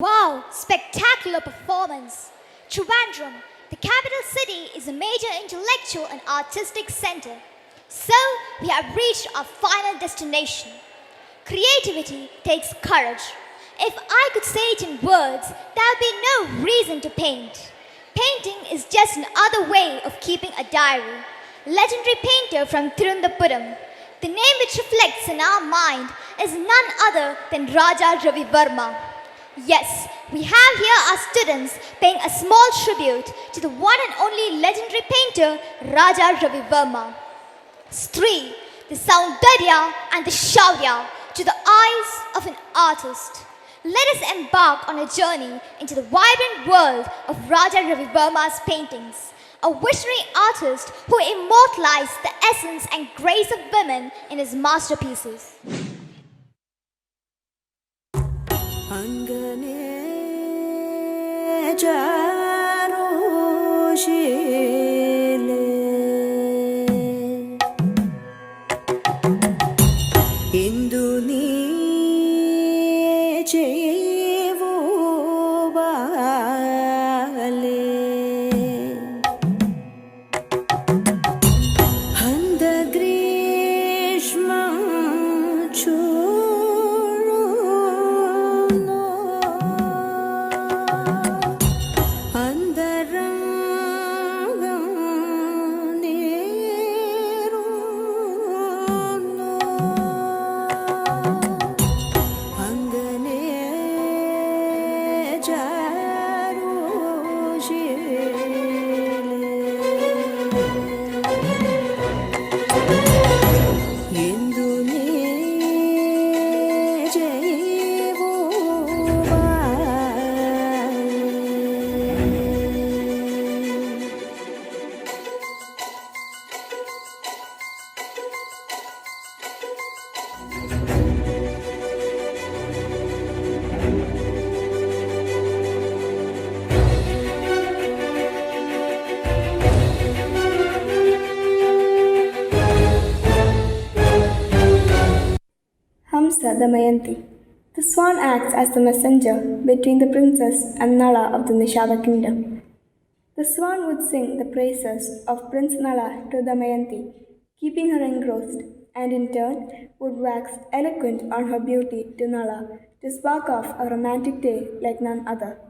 Wow, spectacular performance! Trivandrum, the capital city, is a major intellectual and artistic center. So, we have reached our final destination. Creativity takes courage. If I could say it in words, there would be no reason to paint. Painting is just another way of keeping a diary. Legendary painter from Tirundapuram. The name which reflects in our mind is none other than Raja Ravi Verma. Yes, we have here our students paying a small tribute to the one and only legendary painter Raja Ravi Verma. Stree, the Saundarya and the Shaurya to the eyes of an artist. Let us embark on a journey into the vibrant world of Raja Ravi Verma's paintings, a visionary artist who immortalized the essence and grace of women in his masterpieces. Damayanti. The swan acts as the messenger between the princess and Nala of the Nishada kingdom. The swan would sing the praises of Prince Nala to Damayanti, keeping her engrossed, and in turn would wax eloquent on her beauty to Nala to spark off a romantic tale like none other.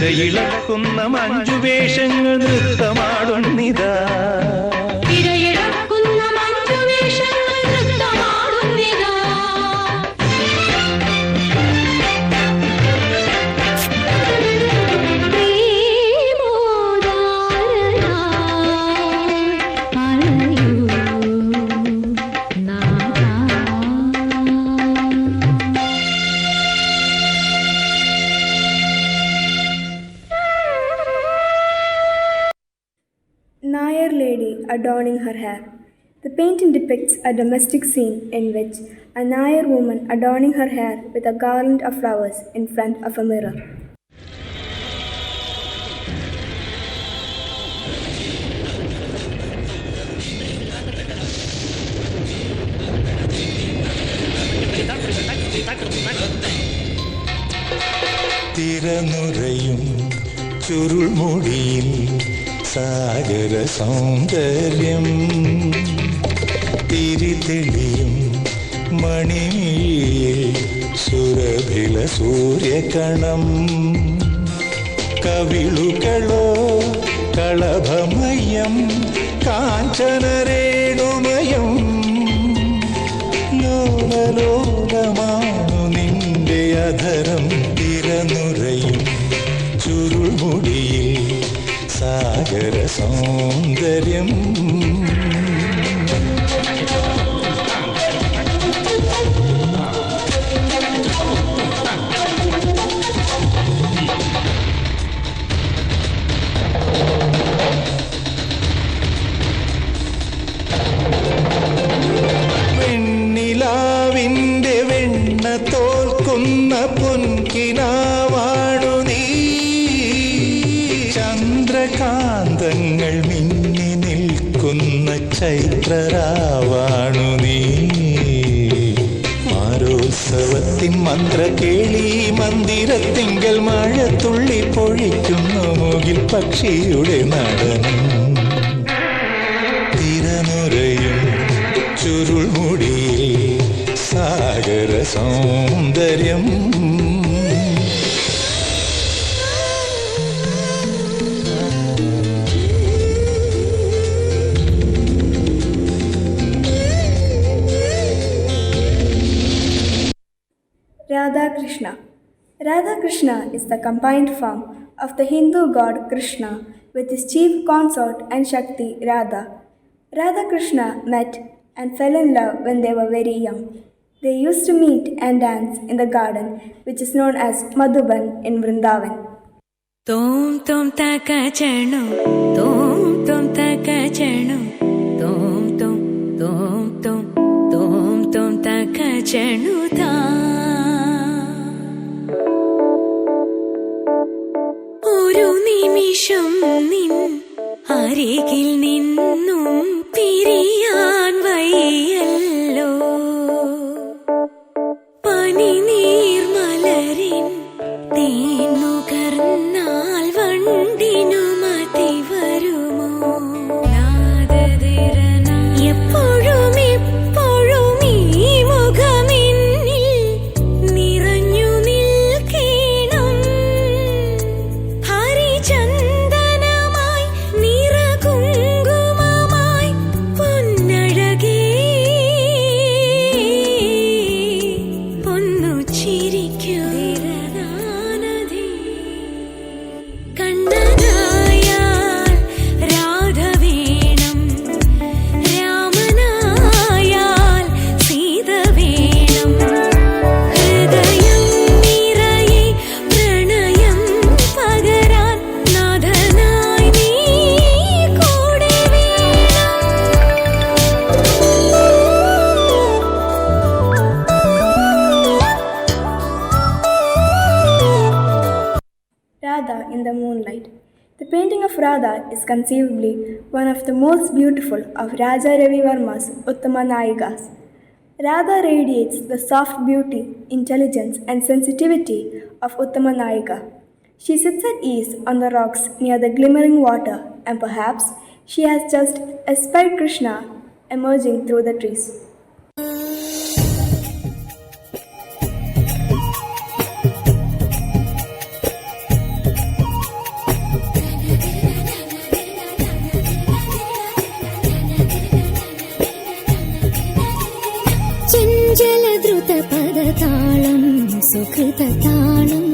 തിരയിളക്കുന്ന മഞ്ജുവേഷങ്ങൾ നൃത്തമാടുന്നിതാ പ്രേമോ Nayar lady adorning her hair. The painting depicts a domestic scene in which a Nayar woman adorning her hair with a garland of flowers in front of a mirror. തിരനുറയും ചുരുൾമുടിയിൽ സാഗര സൗന്ദര്യം, തിരിതെളിയും മണിയിൽ സുരഭില സൂര്യകണം, കവിളുകളോ കളഭമയം കാഞ്ചനരേണുമയം, ലോലലോലമാണു നിന്റെ അധരം. തിരനുറയും ചുരുൾമുടിയിൽ സാഗര സൗന്ദര്യം. വെണ്ണിലാവിൻ്റെ വെണ്ണ തോൽക്കുന്ന പൊൻകിനാവാണു നീ, ചന്ദ്രകാന്തങ്ങൾ മിന്നി നിൽക്കുന്ന ചൈത്രരാവാണു നീ. ആരോത്സവത്തിൻ മന്ത്രകേളി മന്ദിരത്തിങ്കൽ മഴത്തുള്ളി പൊഴിക്കുന്നു മുകിൽ പക്ഷിയുടെ നടനം. തിരനുറയും ചുരുൾമുടിയിൽ സാഗര സൗന്ദര്യം. Radha Krishna. Radha Krishna is the combined form of the Hindu god Krishna with his chief consort and Shakti Radha. Radha Krishna met and fell in love when they were very young. They used to meet and dance in the garden which is known as Madhuban in Vrindavan. Tom tom takachanu, tom tom takachanu, tom tom tom tom tom tom takachanu ta. ഒരു നിമിഷം നിൻ അരികിൽ നിന്നും പിരിയാൻ വയ്യല്ലോ, പനിനീർമലരിൻ തേൻ നുകർന്നാൽ വണ്ടിനു മതി വരുമോ. എപ്പോഴും എപ്പോഴും ഈ മുഖമെന്നിൽ നിറഞ്ഞു നിൽക്കണം, ഹരിചന്ദനമായി നിറകുങ്കുമമായി പൊന്നഴകേ, പൊന്നു ചിരിക്കൂ തിരനാനദി. കണ്ണനായാൽ രാധ വേണം, രാമനായാൽ സീത വേണം, ഹൃദയം നിറയെ പ്രണയം പകരാൻ നാഥനായി നീ കൂടെ വേണം. Radha in the Moonlight. The painting of Radha is conceivably one of the most beautiful of Raja Ravi Varma's Uttama Nayikas. Radha radiates the soft beauty, intelligence and sensitivity of Uttama Nayika. She sits at ease on the rocks near the glimmering water, and perhaps she has just espied Krishna emerging through the trees. ചഞ്ചലദ്രുത പദതാളം സുകൃതതാളം